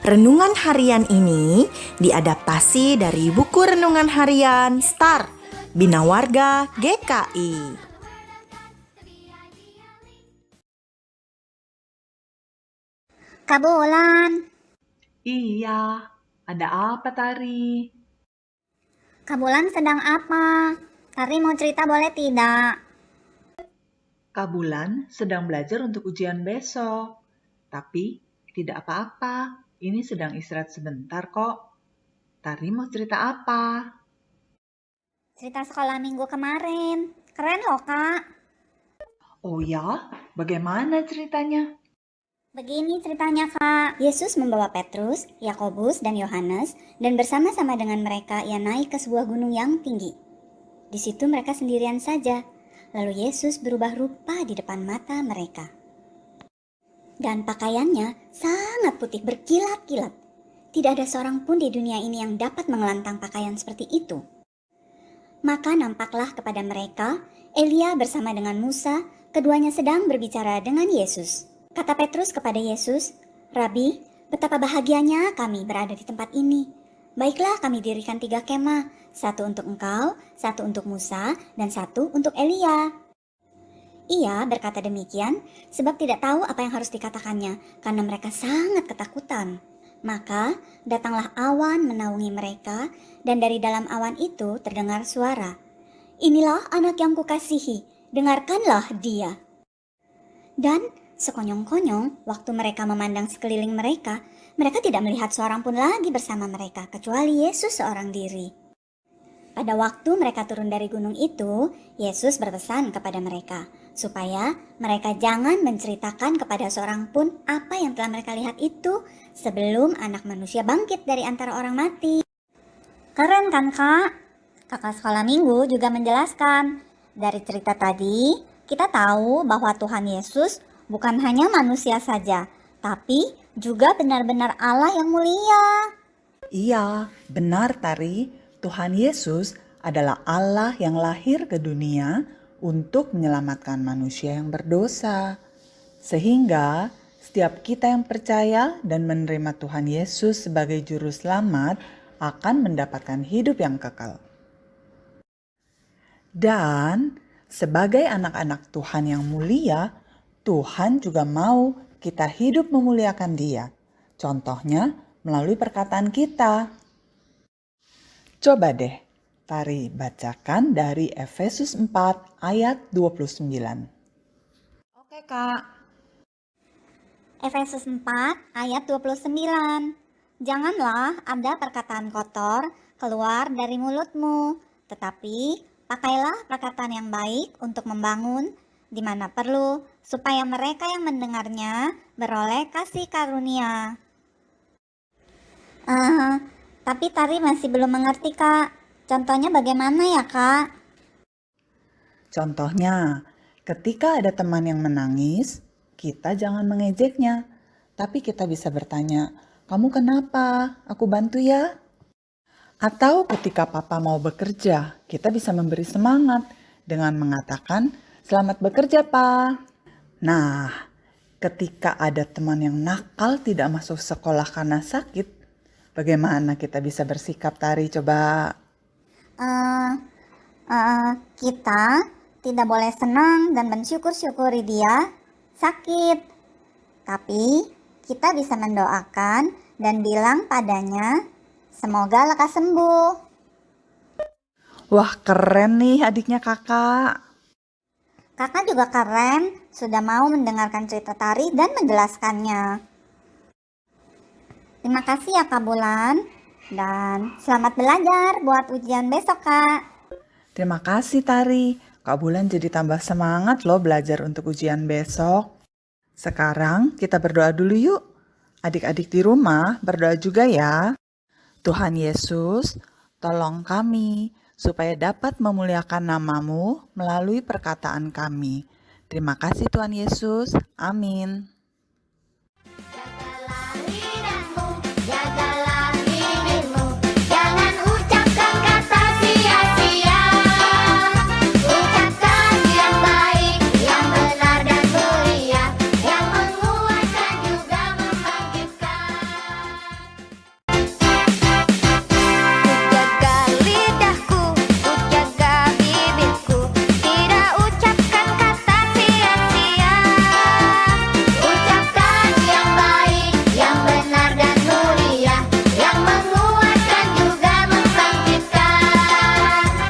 Renungan harian ini diadaptasi dari buku renungan harian Star Bina Warga GKI. Kak Bulan. Iya, ada apa Tari? Kak Bulan sedang apa? Tari mau cerita boleh tidak? Kak Bulan sedang belajar untuk ujian besok. Tapi tidak apa-apa, ini sedang istirahat sebentar kok. Tari mau cerita apa? Cerita sekolah minggu kemarin. Keren loh Kak. Oh ya, bagaimana ceritanya? Begini ceritanya Kak. Yesus membawa Petrus, Yakobus, dan Yohanes dan bersama-sama dengan mereka ia naik ke sebuah gunung yang tinggi. Di situ mereka sendirian saja. Lalu Yesus berubah rupa di depan mata mereka. Dan pakaiannya sangat putih berkilat-kilat. Tidak ada seorang pun di dunia ini yang dapat mengelantang pakaian seperti itu. Maka nampaklah kepada mereka Elia bersama dengan Musa, keduanya sedang berbicara dengan Yesus. Kata Petrus kepada Yesus, "Rabi, betapa bahagianya kami berada di tempat ini. Baiklah kami dirikan 3 kemah, 1 untuk engkau, 1 untuk Musa, dan 1 untuk Elia." Ia berkata demikian sebab tidak tahu apa yang harus dikatakannya karena mereka sangat ketakutan. Maka datanglah awan menaungi mereka dan dari dalam awan itu terdengar suara, "Inilah anak yang kukasihi, dengarkanlah dia." Dan sekonyong-konyong waktu mereka memandang sekeliling mereka, mereka tidak melihat seorang pun lagi bersama mereka kecuali Yesus seorang diri. Pada waktu mereka turun dari gunung itu, Yesus berpesan kepada mereka supaya mereka jangan menceritakan kepada seorang pun apa yang telah mereka lihat itu sebelum anak manusia bangkit dari antara orang mati. Keren kan Kak? Kakak sekolah minggu juga menjelaskan. Dari cerita tadi, kita tahu bahwa Tuhan Yesus bukan hanya manusia saja, tapi juga benar-benar Allah yang mulia. Iya, benar Tari. Tuhan Yesus adalah Allah yang lahir ke dunia untuk menyelamatkan manusia yang berdosa. Sehingga setiap kita yang percaya dan menerima Tuhan Yesus sebagai juru selamat akan mendapatkan hidup yang kekal. Dan sebagai anak-anak Tuhan yang mulia, Tuhan juga mau kita hidup memuliakan Dia. Contohnya melalui perkataan kita. Coba deh, Tari bacakan dari Efesus 4 ayat 29. Oke Kak. Efesus 4 ayat 29. Janganlah ada perkataan kotor keluar dari mulutmu, tetapi pakailah perkataan yang baik untuk membangun di mana perlu, supaya mereka yang mendengarnya beroleh kasih karunia. Tapi Tari masih belum mengerti Kak. Contohnya bagaimana ya Kak? Contohnya, ketika ada teman yang menangis, kita jangan mengejeknya, tapi kita bisa bertanya, "Kamu kenapa? Aku bantu ya." Atau ketika papa mau bekerja, kita bisa memberi semangat dengan mengatakan, "Selamat bekerja, Pa." Nah, ketika ada teman yang nakal tidak masuk sekolah karena sakit, bagaimana kita bisa bersikap, Tari? Coba. Kita tidak boleh senang dan mensyukur-syukuri dia sakit. Tapi kita bisa mendoakan dan bilang padanya, "Semoga lekas sembuh." Wah, keren nih adiknya kakak. Kakak juga keren, sudah mau mendengarkan cerita Tari dan menjelaskannya. Terima kasih ya Kak Bulan, dan selamat belajar buat ujian besok Kak. Terima kasih Tari. Kak Bulan jadi tambah semangat loh belajar untuk ujian besok. Sekarang kita berdoa dulu yuk. Adik-adik di rumah berdoa juga ya. Tuhan Yesus, tolong kami supaya dapat memuliakan nama-Mu melalui perkataan kami. Terima kasih Tuhan Yesus. Amin.